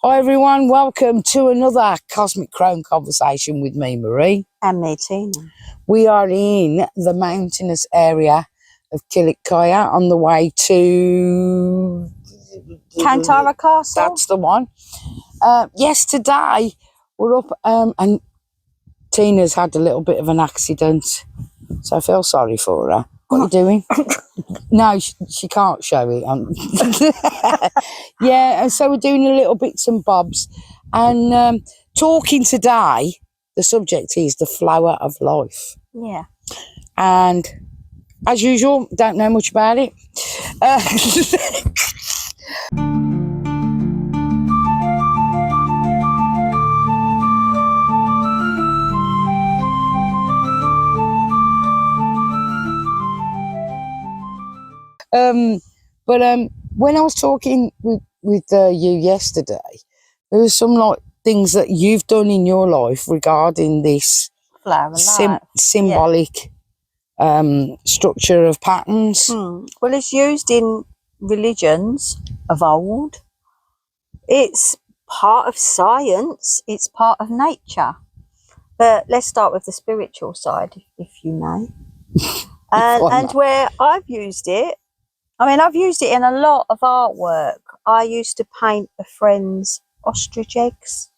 Hi everyone, welcome to another Cosmic Crone conversation with me, Marie. And me, Tina. We are in the mountainous area of Killickaya on the way to... Cantara Castle? That's the one. Yes, today we're up and Tina's had a little bit of an accident, so I feel sorry for her. What are you doing? No, she can't show it. Yeah, and so we're doing a little bits and bobs. And talking today, the subject is the flower of life. Yeah. And as usual, don't know much about it. But when I was talking with you yesterday, there was some like things that you've done in your life regarding this Flower of life. symbolic structure of patterns. Well, it's used in religions of old. It's part of science. It's part of nature. But let's start with the spiritual side, if you may. And where I've used it, I mean, I've used it in a lot of artwork. I used to paint a friend's ostrich eggs.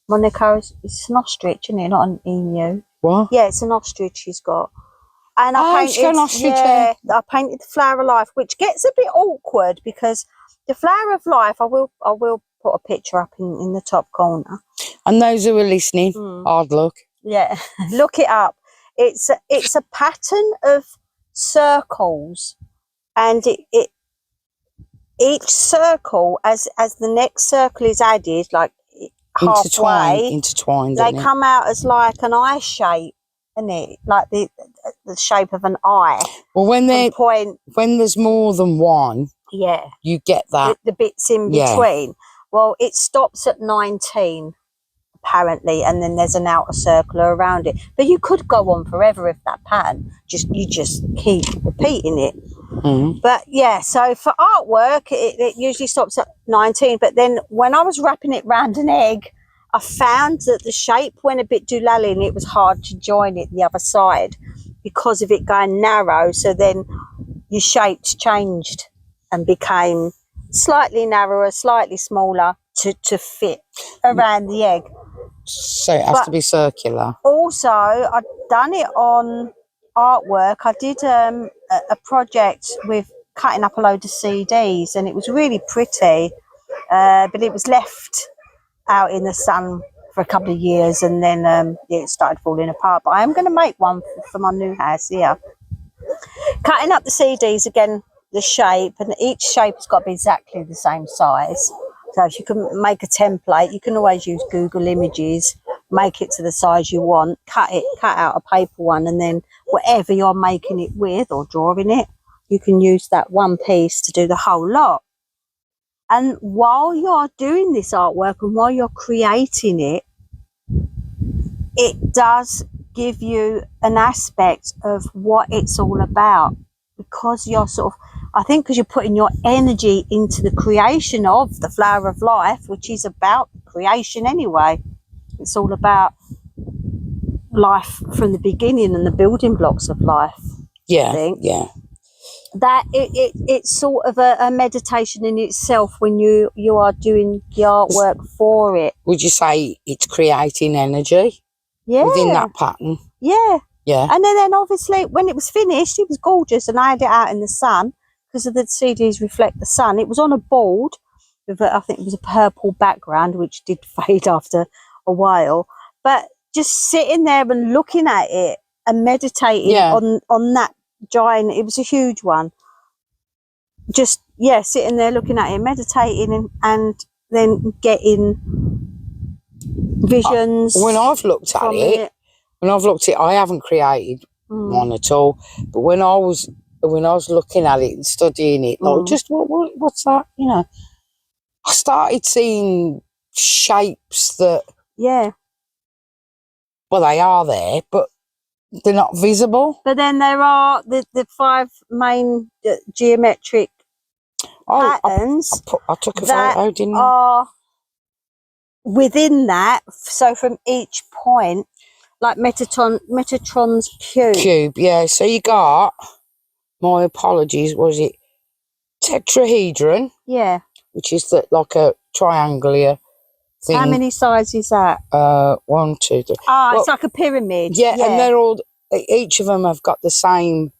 Monica, it's an ostrich, isn't it? Not an emu. What? Yeah, it's an ostrich she's got. And I painted, an ostrich. I painted the flower of life, which gets a bit awkward because the flower of life, I will put a picture up in the top corner. And those who are listening, hard luck. Yeah, look it up. It's a pattern of circles, and each circle, as the next circle is added, like halfway, intertwined, they come out as like an eye shape, isn't it? Like the shape of an eye. Well, when there's more than one, yeah, you get that the bits in between. Well, it stops at 19 apparently, and then there's an outer circle around it. But you could go on forever if that pattern you just keep repeating it. But yeah, so for artwork it usually stops at 19, but then when I was wrapping it round an egg, I found that the shape went a bit doolally and it was hard to join it the other side because of it going narrow. So then your shapes changed and became slightly narrower, slightly smaller to fit around the egg. So it has to be circular. Also, I've done it on artwork. I did a project with cutting up a load of CDs, and it was really pretty, but it was left out in the sun for a couple of years, and then it started falling apart. But I am going to make one for my new house here. Cutting up the CDs, again, the shape, and each shape has got to be exactly the same size. So if you can make a template, you can always use Google Images, make it to the size you want, cut out a paper one, and then whatever you're making it with or drawing it, you can use that one piece to do the whole lot. And while you're doing this artwork and while you're creating it, it does give you an aspect of what it's all about, because you're sort of, I think because you're putting your energy into the creation of the flower of life, which is about creation anyway. It's all about life from the beginning and the building blocks of life. Yeah, I think. yeah. That it's sort of a meditation in itself when you are doing the artwork for it. Would you say it's creating energy? Yeah. Within that pattern? Yeah. Yeah. And then obviously when it was finished, it was gorgeous, and I had it out in the sun because of the CDs reflect the sun. It was on a board with I think it was a purple background, which did fade after a while. But just sitting there and looking at it and meditating on that giant, it was a huge one. Just sitting there looking at it, meditating, and then getting visions. When I've looked at it, I haven't created one at all. But when I was looking at it and studying it, like just what's that? You know, I started seeing shapes that well, they are there, but they're not visible. But then there are the 5 main geometric patterns. I took a photo, didn't I? within that, so from each point, like Metatron's cube. Yeah. So you got, my apologies, was it tetrahedron? Yeah. Which is like a triangular thing. How many sides is that? 1, 2, 3. Ah, it's like a pyramid. Yeah, and they're all, each of them have got the same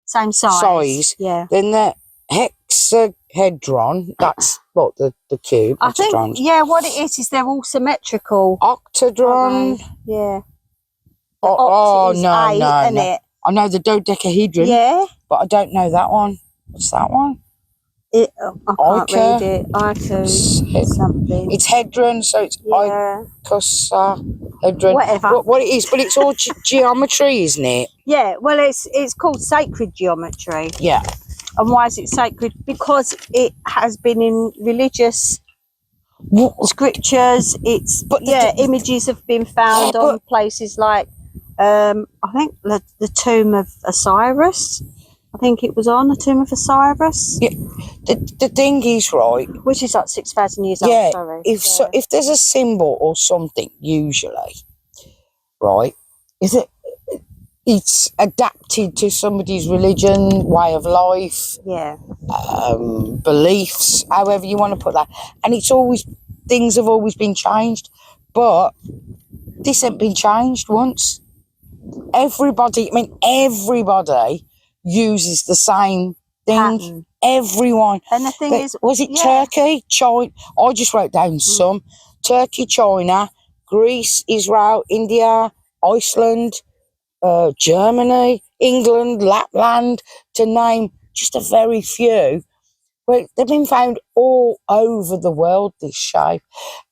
size. Yeah. Then the hexahedron, that's what the cube. I think, what it is they're all symmetrical. Octahedron. Yeah. No, isn't no. it? I know the dodecahedron. Yeah. But I don't know that one. What's that one? I can't read it. Something. It's hedron, so it's icosahedron. Whatever. What it is, but it's all geometry, isn't it? Yeah. Well, it's called sacred geometry. Yeah. And why is it sacred? Because it has been in religious scriptures. Images have been found on places like, I think the tomb of Osiris. I think it was on the tomb of Osiris. Yeah. The thing is, right, which is like 6,000 years old. Yeah. Sorry. If there's a symbol or something, usually, right, it's adapted to somebody's religion, way of life, beliefs, however you want to put that, and things have always been changed, but this ain't been changed once. Everybody uses the same thing. Pattern. Everyone. And the thing is, was it Turkey, China? I just wrote down some. Turkey, China, Greece, Israel, India, Iceland, Germany, England, Lapland, to name just a very few. Well, they've been found all over the world, this shape.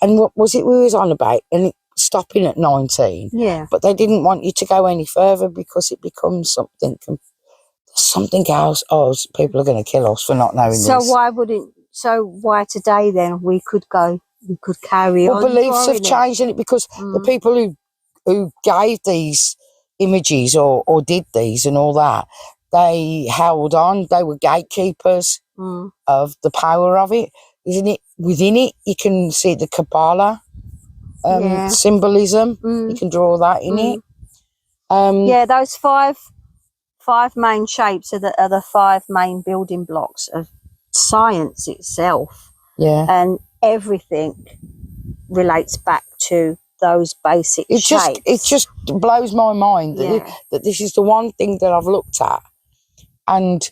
And what was it we was on about? And stopping at 19. Yeah. But they didn't want you to go any further because it becomes something else. Oh, people are going to kill us for not knowing this. So why today then we could carry on? Well, beliefs have changed in it because the people who gave these images or did these and all that, they held on. They were gatekeepers of the power of it. Isn't it? Within it, you can see the Kabbalah symbolism. You can draw that in it. Those five main shapes are the 5 main building blocks of science itself. Yeah. And everything relates back to those basic shapes. It just blows my mind that this is the one thing that I've looked at and,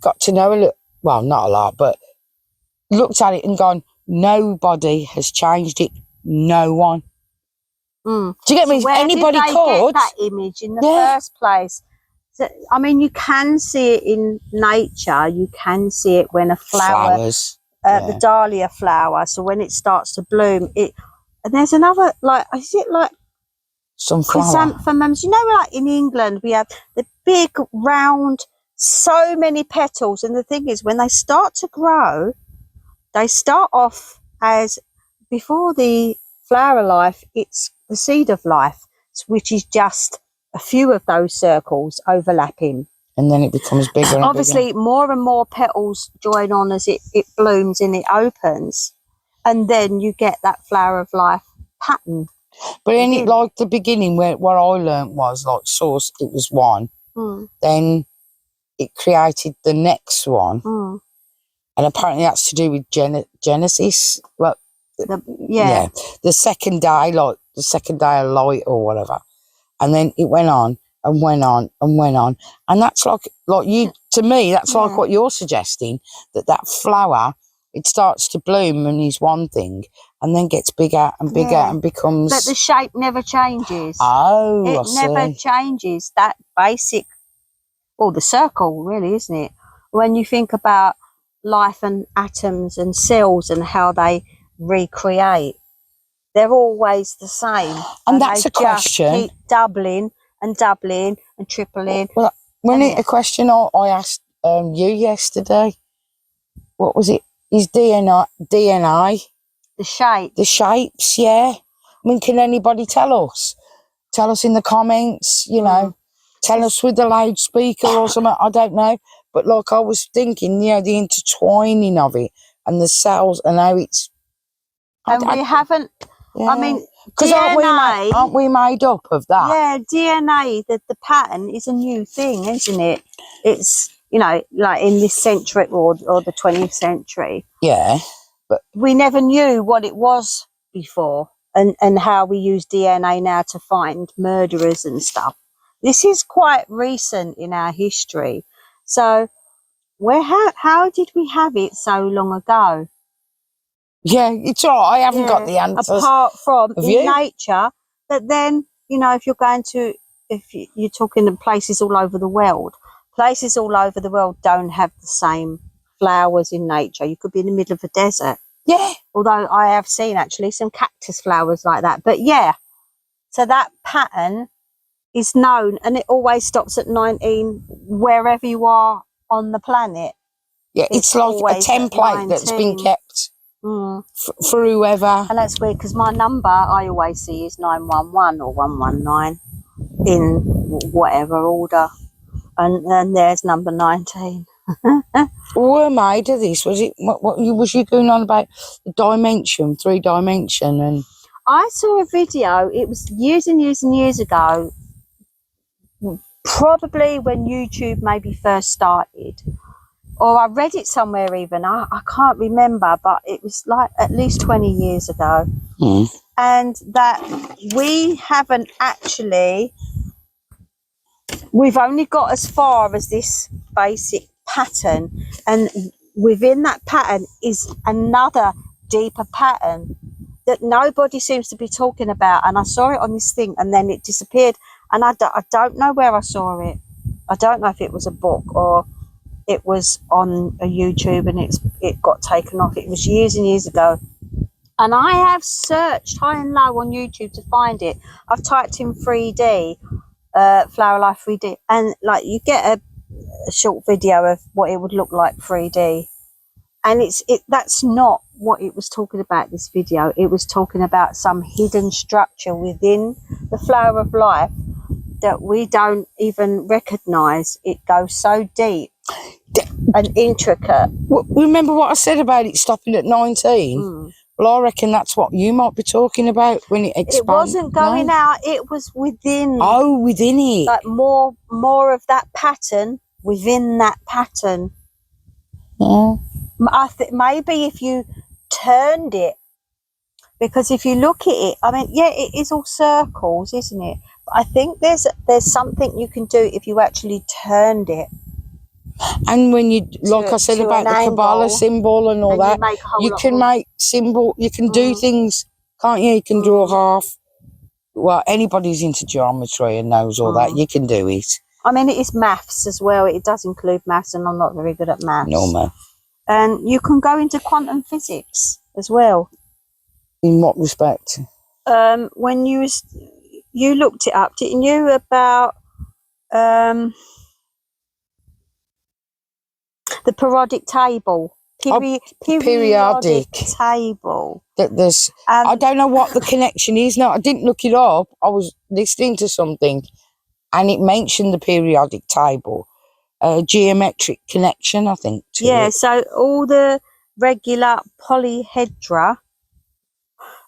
got to know a little, well, not a lot, but looked at it and gone, nobody has changed it. No one. Do you get me? Where Anybody did they get that image in the first place? So, I mean, you can see it in nature. You can see it when a Flowers. The dahlia flower. So when it starts to bloom, and there's another, is it like chrysanthemums? Like in England, we have the big round, so many petals. And the thing is, when they start to grow, they start off as, before the flower life, it's the seed of life, which is just a few of those circles overlapping. And then it becomes bigger and obviously bigger. More and more petals join on as it blooms and it opens. And then you get that flower of life pattern. But in it, like the beginning, what I learnt was, like, source, it was one. Then it created the next one. And apparently that's to do with Genesis. Well, the second day, like the second day of light or whatever. And then it went on and went on and went on. And that's like you, to me, that's like what you're suggesting, that flower, it starts to bloom and is one thing and then gets bigger and bigger and becomes... But the shape never changes. Oh, It never changes. That basic, the circle really, isn't it? When you think about life and atoms and cells and how they recreate, they're always the same. And that's a question. Keep doubling and doubling and tripling. Well, a question I asked you yesterday. What was it? Is DNA the shape? The shapes, yeah. I mean, can anybody tell us? Tell us in the comments. Tell us with the loudspeaker or something. I don't know. But like I was thinking, the intertwining of it and the cells and how it's And we haven't, yeah. I mean, because DNA... aren't we made up of that? Yeah, DNA, the pattern is a new thing, isn't it? It's, you know, like in this century or the 20th century. Yeah. But we never knew what it was before, and how we use DNA now to find murderers and stuff. This is quite recent in our history. So how did we have it so long ago? yeah, it's all right. I haven't got the answers. Apart from Have in you? nature, but then, you know, if you're going to, you're talking in places all over the world, places all over the world don't have the same flowers in nature. You could be in the middle of a desert. Yeah. Although I have seen actually some cactus flowers like that. But yeah, so that pattern is known, and it always stops at 19 wherever you are on the planet. Yeah, it's like a template that's been kept for whoever. And that's weird because my number I always see is 911 or 119 in whatever order. And there's number 19. Who made of this? Was it what was you going on about the dimension, 3 dimension? And I saw a video, it was years and years and years ago, probably when YouTube maybe first started, or I read it somewhere even, I can't remember, but it was like at least 20 years ago. And that we haven't actually, we've only got as far as this basic pattern, and within that pattern is another deeper pattern that nobody seems to be talking about. And I saw it on this thing and then it disappeared, and I don't know where I saw it. I don't know if it was a book or it was on a YouTube and it got taken off. It was years and years ago, and I have searched high and low on YouTube to find it. I've typed in 3D, Flower Life 3D, and like you get a short video of what it would look like 3D, and that's not what it was talking about. This video, it was talking about some hidden structure within the flower of life that we don't even recognize. It goes so deep and intricate. Remember what I said about it stopping at 19? Well, I reckon that's what you might be talking about when it expands. It wasn't going out, it was within. Oh, within it. Like more of that pattern within that pattern. Yeah. I think maybe if you turned it, because if you look at it, I mean, yeah, it is all circles, isn't it? But I think there's something you can do if you actually turned it. And when you, like I said about the Kabbalah symbol and all that, you can make symbol, you can do things, can't you? You can draw half. Well, anybody's into geometry and knows all that, you can do it. I mean, it is maths as well. It does include maths, and I'm not very good at maths. No, man. And you can go into quantum physics as well. In what respect? When you looked it up, didn't you, about the periodic table? Periodic table. There's, I don't know what the connection is. No, I didn't look it up. I was listening to something and it mentioned the periodic table. Geometric connection, I think. Yeah, so all the regular polyhedra,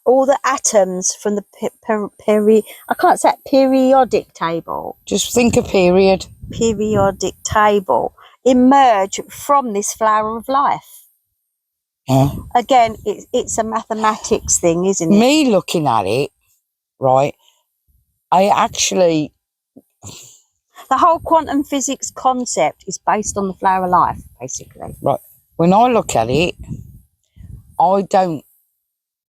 all the atoms from the I can't say periodic table. Just think of period. Periodic table emerge from this flower of life. Yeah. Again, it's a mathematics thing, isn't it? Me looking at it, right, I actually... The whole quantum physics concept is based on the flower of life, basically. Right. When I look at it, I don't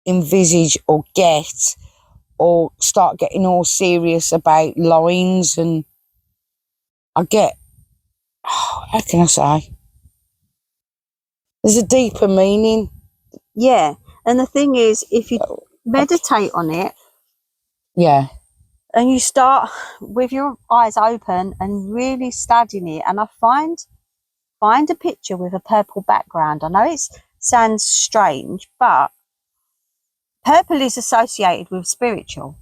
envisage or get or start getting all serious about lines, and I get, how can I say? There's a deeper meaning. Yeah. And the thing is, if you meditate on it, yeah, and you start with your eyes open and really studying it, and I find a picture with a purple background. I know it sounds strange, but purple is associated with spiritual.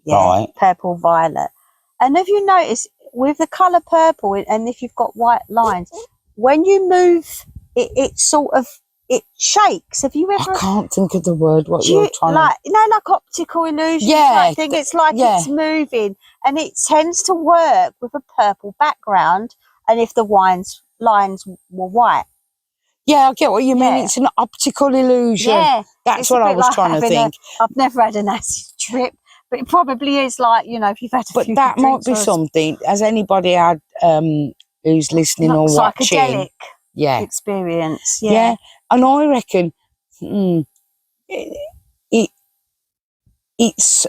Yeah, right. Purple, violet. And if you notice, with the colour purple, and if you've got white lines, when you move, it sort of it shakes. Have you I ever? can't think of the word. What Do you're you trying like, you know, like optical illusion Yeah, type thing? It's like yeah. it's moving, and it tends to work with a purple background. And if the lines were white, Yeah, I get what you mean. Yeah. It's an optical illusion. yeah, That's it's what a I bit was like trying to having think. I've never had an acid trip, but it probably is like, you know, if you've had a But few that might drinks be or something. Has anybody had who's listening not or watching? psychedelic Yeah, experience. yeah. And I reckon it it's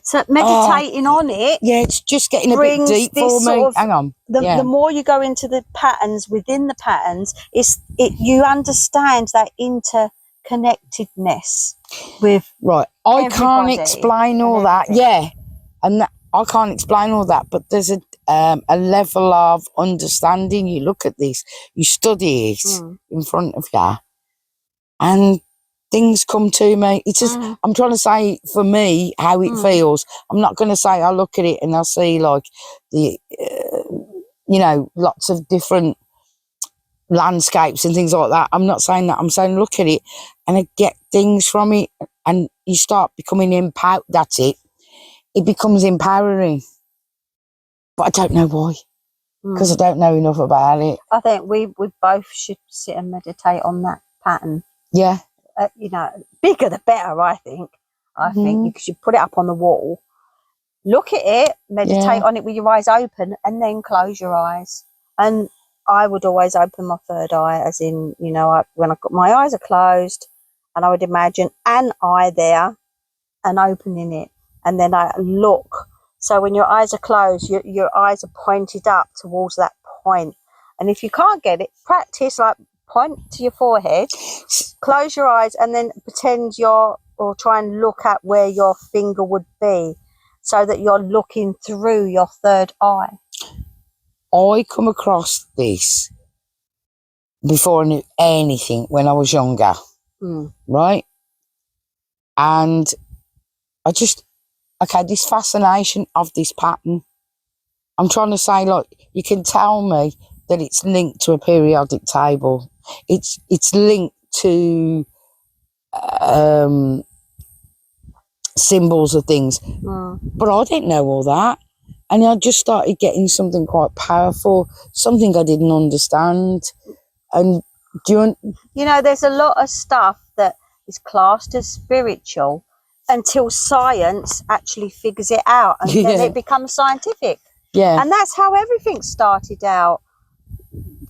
So meditating on it yeah, it's just getting a bit brings deep this for me. sort of Hang on. the more you go into the patterns within the patterns, you understand that interconnectedness with Right. I can't everybody explain all and that. everything. Yeah. And I can't explain all that, but there's a level of understanding. You look at this, you study it in front of you, and things come to me. It's just, I'm trying to say for me how it feels. I'm not going to say I look at it and I see like the, you know, lots of different landscapes and things like that. I'm not saying that. I'm saying look at it and I get things from it, and you start becoming empowered. That's it. It becomes empowering. But I don't know why, because I don't know enough about it. I think we both should sit and meditate on that pattern. Yeah. You know, bigger the better, I think. I think you should put it up on the wall, look at it, meditate on it with your eyes open, and then close your eyes. And I would always open my third eye, as in, you know, when I've got my eyes are closed, and I would imagine an eye there and opening it, and then I look. So when your eyes are closed, your eyes are pointed up towards that point. And if you can't get it, practice like point to your forehead, close your eyes, and then pretend or try and look at where your finger would be, so that you're looking through your third eye. I come across this before I knew anything when I was younger, right? And I just, okay, this fascination of this pattern. I'm trying to say, like, you can tell me that it's linked to a periodic table. It's linked to symbols of things. But I didn't know all that. And I just started getting something quite powerful, something I didn't understand. And you know, there's a lot of stuff that is classed as spiritual until science actually figures it out, and then it becomes scientific. Yeah. And that's how everything started out,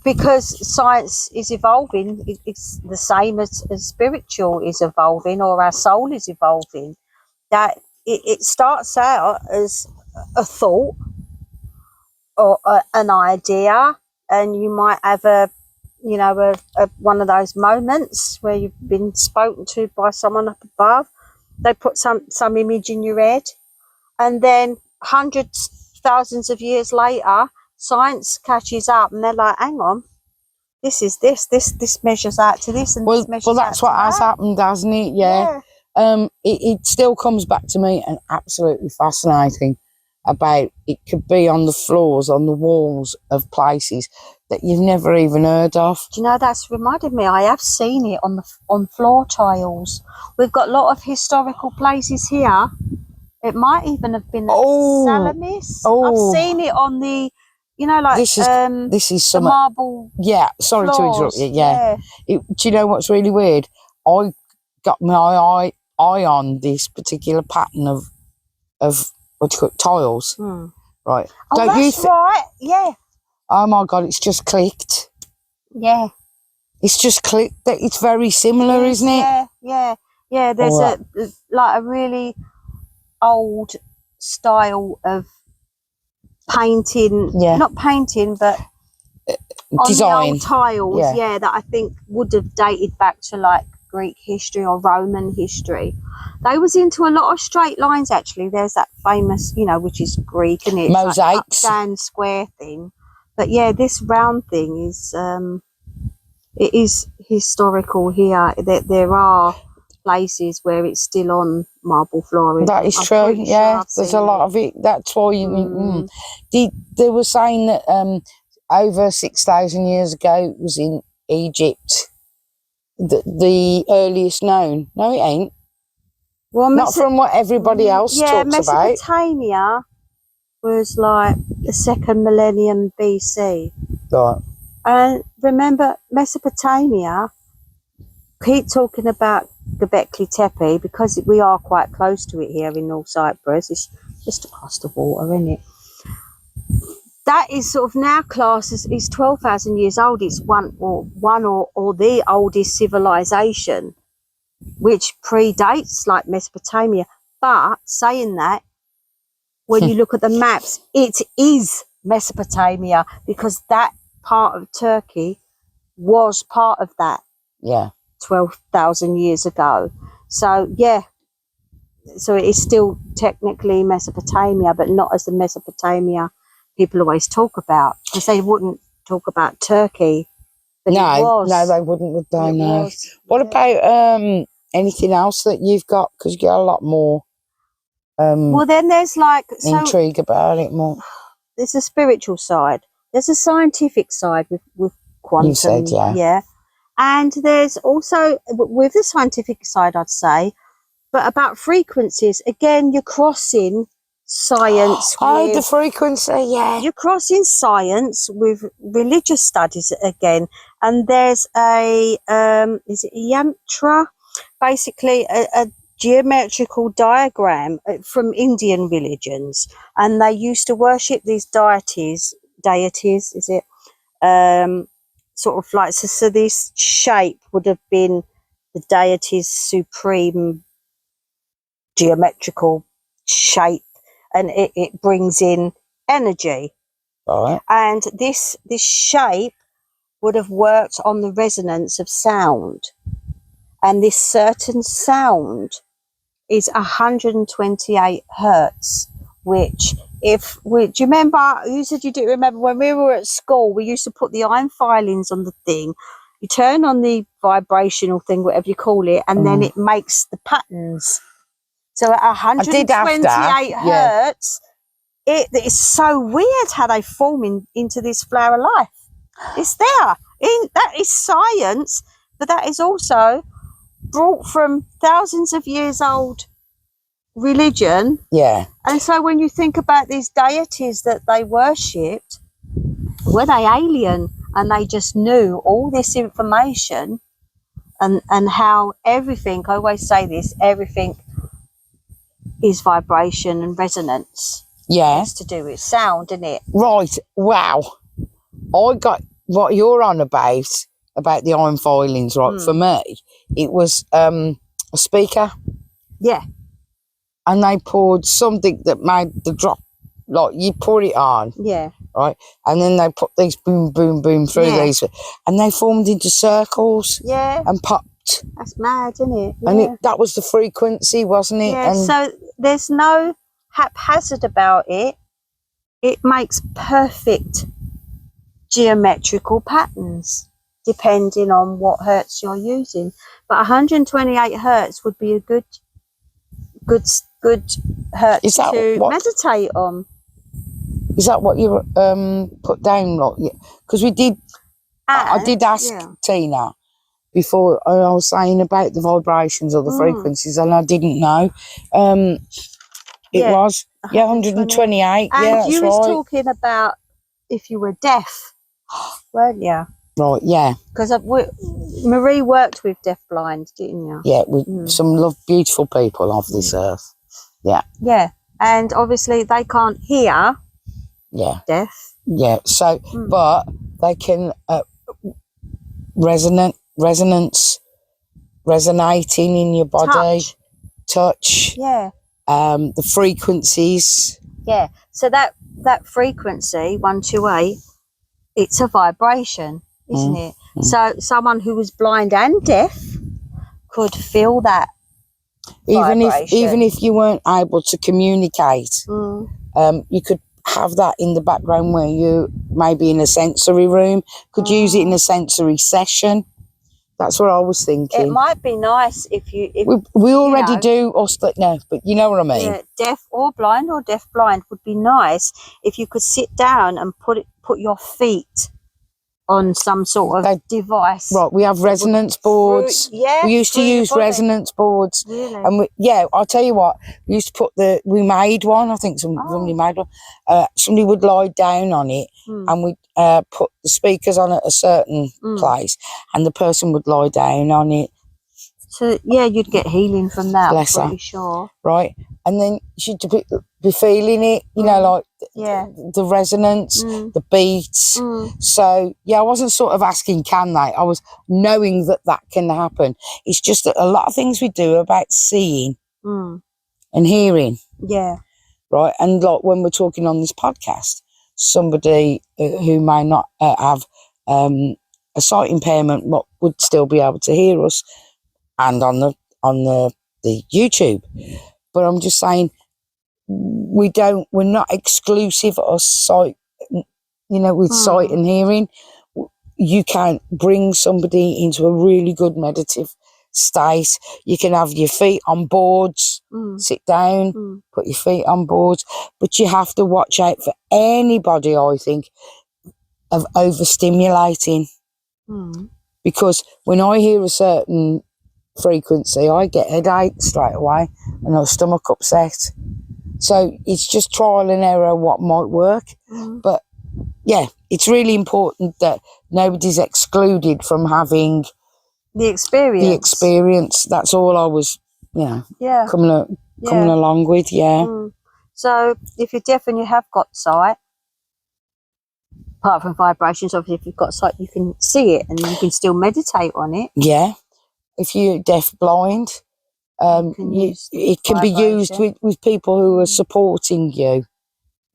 because science is evolving. It's the same as spiritual is evolving, or our soul is evolving. That it starts out as a thought or an idea, and you might have a one of those moments where you've been spoken to by someone up above. They put some image in your head, and then hundreds, thousands of years later, science catches up, and they're like, hang on, this measures out to this, and this measures out to that. Well, that's what has happened, hasn't it? Yeah. It still comes back to me, and absolutely fascinating about it could be on the floors, on the walls of places that you've never even heard of. Do you know, that's reminded me, I have seen it on floor tiles. We've got a lot of historical places here. It might even have been at Salamis. I've seen it on the, you know, like this is some the marble. Yeah, sorry floors. to interrupt you. Yeah. Do you know what's really weird? I got my eye on this particular pattern of what do you call it, tiles, right? Oh, Don't that's right. Yeah. Oh my God, it's just clicked. Yeah. It's just clicked. It's very similar, isn't it? Yeah. There's a really old style of painting. Yeah. Not painting, but design. On the old tiles. Yeah, that I think would have dated back to like Greek history or Roman history. They was into a lot of straight lines, actually. There's that famous, you know, which is Greek, and it's mosaics, like up, down, square thing. But yeah, this round thing is it is historical here. There are places where it's still on marble flooring. That is true. Yeah, there's a lot of it. That's why you. They were saying that over 6,000 years ago it was in Egypt. the earliest known. No, it ain't. Well, Not from what everybody else talks about. Mesopotamia was like the 2nd millennium BC. Right. And remember, Mesopotamia, keep talking about Göbekli Tepe, because we are quite close to it here in North Cyprus. It's just across the water, isn't it? That is sort of now classed as is 12,000 years old. It's one or the oldest civilization, which predates like Mesopotamia. But saying that, when you look at the maps, it is Mesopotamia, because that part of Turkey was part of that. Yeah. 12,000 years ago. So yeah, so it is still technically Mesopotamia, but not as the Mesopotamia people always talk about, because they wouldn't talk about Turkey. But No, they wouldn't, would they? No. What about anything else that you've got? Because you get a lot more well, then there's like intrigue about it more. There's a spiritual side. There's a scientific side with quantum. You said, yeah. And there's also, with the scientific side, I'd say, but about frequencies, again, you're crossing science with... the frequency, yeah. You're crossing science with religious studies again. And there's a, is it a yantra? Basically, a geometrical diagram from Indian religions. And they used to worship these deities, is it? Sort of like, so this shape would have been the deity's supreme geometrical shape, and it brings in energy. Right. And this shape would have worked on the resonance of sound, and this certain sound is 128 hertz, which do you remember, you said you do remember when we were at school, we used to put the iron filings on the thing, you turn on the vibrational thing, whatever you call it, and then it makes the patterns. So at 128 hertz, it is so weird how they form into this flower life. It's there. That is science, but that is also brought from thousands of years old religion. Yeah. And so when you think about these deities that they worshipped, were they alien and they just knew all this information, and how everything, I always say this, everything is vibration and resonance. Yeah. It's to do with sound, isn't it? Right. Wow. I got what you're on about the iron filings, right? For me, it was a speaker. Yeah. And they poured something that made the drop, like you pour it on. Yeah. Right? And then they put these boom, boom, boom through these, and they formed into circles. Yeah. And popped. That's mad, isn't it? Yeah. And that was the frequency, wasn't it? Yeah, and so there's no haphazard about it. It makes perfect geometrical patterns, depending on what hertz you're using. But 128 hertz would be a good hertz to meditate on. Is that what you put down? Because we did. I did ask Tina before. I was saying about the vibrations or the frequencies, and I didn't know. It was 128. And that's you was right. talking about if you were deaf, weren't you? Right. Yeah. Because Marie worked with deafblind, didn't you? Yeah, with some beautiful people of this earth. Yeah. Yeah, and obviously they can't hear. Yeah. Deaf. Yeah. So, but they can resonance, resonating in your body, touch. Yeah. The frequencies. Yeah. So that frequency 128, it's a vibration, isn't it? So someone who was blind and deaf could feel that. Even if you weren't able to communicate, you could have that in the background where you maybe in a sensory room, could use it in a sensory session. That's what I was thinking. It might be nice if we already do us that now, but you know what I mean. Yeah, deaf or deaf blind would be nice if you could sit down and put your feet on some sort of device. Right, we have resonance boards. We used to use resonance boards. Really? And I'll tell you what, we used to we made one, I think somebody made one. Somebody would lie down on it and we'd put the speakers on at a certain place and the person would lie down on it. So, yeah, you'd get healing from that, Bless I'm pretty sure. Right, and then she'd be feeling it, you know, like the resonance, the beats. So, yeah, I wasn't sort of asking, can they? I was knowing that can happen. It's just that a lot of things we do are about seeing and hearing. Yeah. Right, and like when we're talking on this podcast, somebody who may not have a sight impairment would still be able to hear us, and on the YouTube. But I'm just saying, we're not exclusive of sight, you know, with sight and hearing. You can bring somebody into a really good meditative state. You can have your feet on boards, sit down, put your feet on boards, but you have to watch out for anybody, I think, of overstimulating. Because when I hear a certain frequency, I get headache straight away and a stomach upset. So it's just trial and error what might work. But yeah, it's really important that nobody's excluded from having the experience. That's all I was, coming along with. So if you're deaf and you have got sight, apart from vibrations, obviously if you've got sight you can see it and you can still meditate on it. If you're deaf blind, it can be used with people who are supporting you.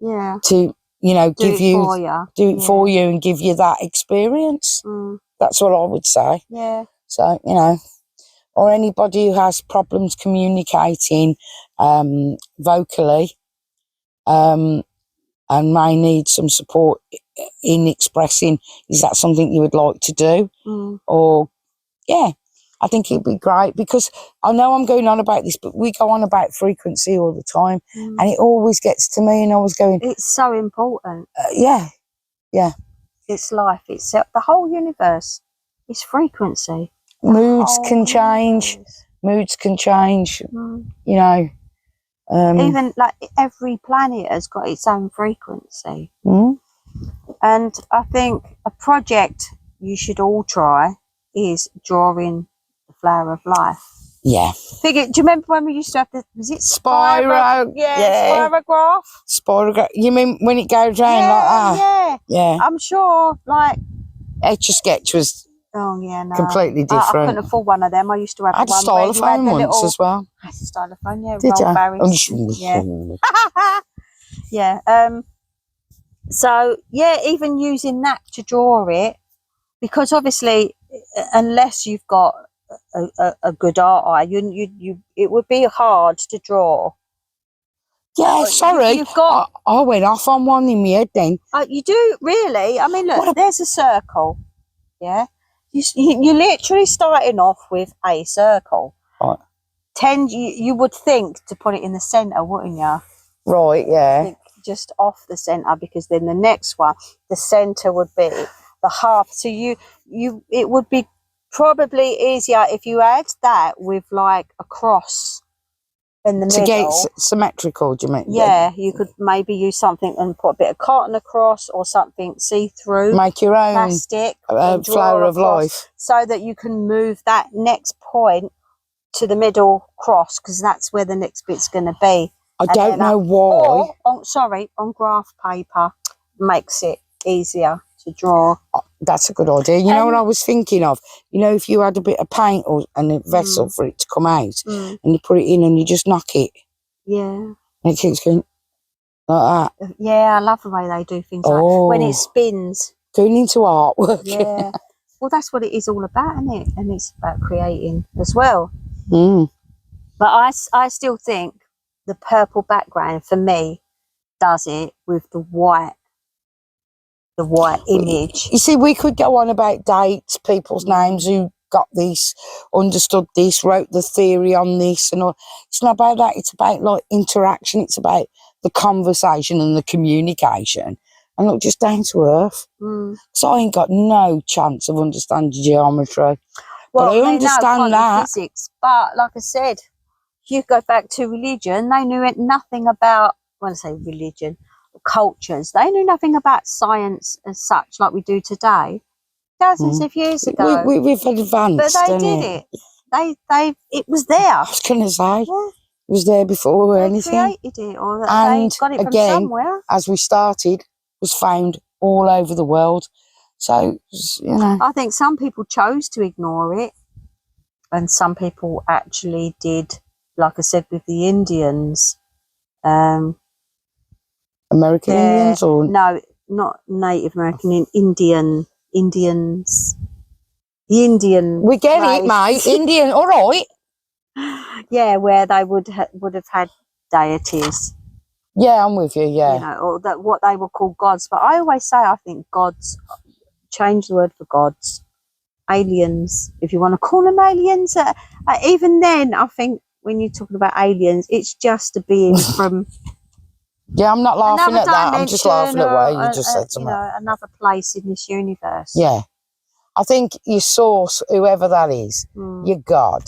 To, give do it for you and give you that experience. That's what I would say. So, or anybody who has problems communicating vocally and may need some support in expressing, is that something you would like to do? Or, I think it'd be great, because I know I'm going on about this, but we go on about frequency all the time and it always gets to me and I was going... It's so important. Yeah. It's life. It's the whole universe. It's frequency. Moods can change. Even like every planet has got its own frequency. And I think a project you should all try is drawing the flower of life. Yeah. Do you remember when we used to have was it Spiro? Spirograph? Spirograph. You mean when it goes round like that? Yeah. I'm sure, like... Etch-a-Sketch was completely different. I couldn't afford one of them. I used to have I had a stylophone once as well. I had a stylophone, yeah. Did you? Yeah. So, even using that to draw it, because obviously, unless you've got a good art eye, it would be hard to draw. Yeah, sorry. I went off on one in my head then. You do, really? I mean, look, there's a circle, yeah? You're literally starting off with a circle. Right. You would think to put it in the centre, wouldn't you? Right, yeah. Just off the centre, because then the next one, the centre would be the half. So it would be probably easier if you add that with like a cross in the middle. To get symmetrical, do you mean? Yeah, you could maybe use something and put a bit of cotton across or something see-through. Make your own plastic flower of life. So that you can move that next point to the middle cross, because that's where the next bit's going to be. I don't know why. On graph paper makes it easier to draw. That's a good idea. You know what I was thinking of? If you had a bit of paint and a vessel for it to come out and you put it in and you just knock it. Yeah. And it keeps going like that. Yeah, I love the way they do things like when it spins. Going into artwork. Yeah. Well, that's what it is all about, isn't it? And it's about creating as well. But I still think the purple background for me does it with the white image. You see, we could go on about dates, people's names who got this, understood this, wrote the theory on this and all. It's not about that. It's about like interaction. It's about the conversation and the communication. and look just down to earth. Mm. So I ain't got no chance of understanding geometry. Well, but I understand that. physics, but like I said, if you go back to religion, they knew nothing about, when I say religion, cultures, they knew nothing about science as such like we do today. Thousands of years ago. We've advanced, but they did it. It was there. I was going to say, Yeah. it was there before They anything. created it, or And they got it from again, somewhere. as we started, was found all over the world. So, you know. I think some people chose to ignore it, and some people actually did, like I said with the Indians. American Indians or no, not Native American, Indians. The Indian. We get race. it, mate. Indian, all right. Yeah, where they would have had deities. Yeah, I'm with you. Yeah, You know, or that what they were called gods. But I always say, I think gods. Change the word for gods. Aliens, if you want to call them aliens. Even then, I think when you're talking about aliens, it's just a being from. Yeah, I'm not laughing at that. I'm just laughing at what you just said to me. Another place in this universe. Yeah, I think your source, whoever that is, your God,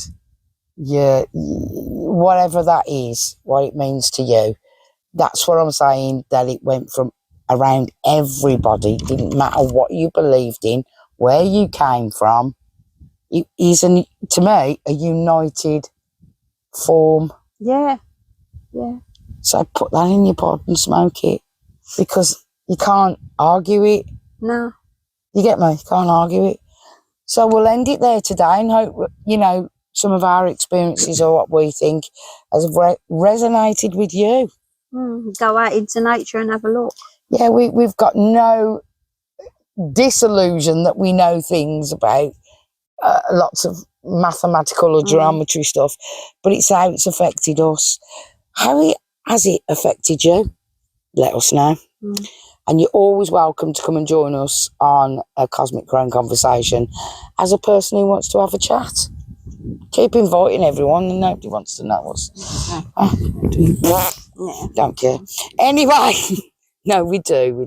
whatever that is, what it means to you. That's what I'm saying. That it went from around everybody. It didn't matter what you believed in, where you came from. It is, to me, a united form. Yeah, yeah. So put that in your pot and smoke it, because you can't argue it. No. You get me? You can't argue it. So we'll end it there today and hope, some of our experiences or what we think has resonated with you. Go out into nature and have a look. Yeah, we've got no disillusion that we know things about lots of mathematical or geometry stuff, but it's how it's affected us. How has it affected you? Let us know. And you're always welcome to come and join us on a Cosmic Crone Conversation as a person who wants to have a chat. Keep inviting everyone, and nobody wants to know us. Don't care. Anyway, no, we do.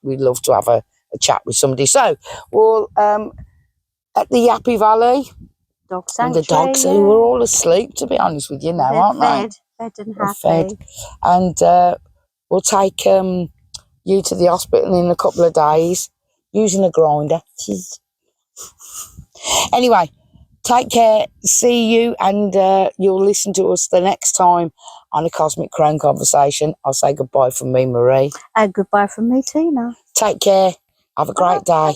We love to have a chat with somebody. So, we'll at the Yappy Valley, Dog and the dogs who were all asleep, to be honest with you now, aren't they? Fed and happy. Fed. And we'll take you to the hospital in a couple of days using a grinder. Anyway, take care. See you, and you'll listen to us the next time on a Cosmic Crone Conversation. I'll say goodbye from me, Marie. And goodbye from me, Tina. Take care. Have a great day.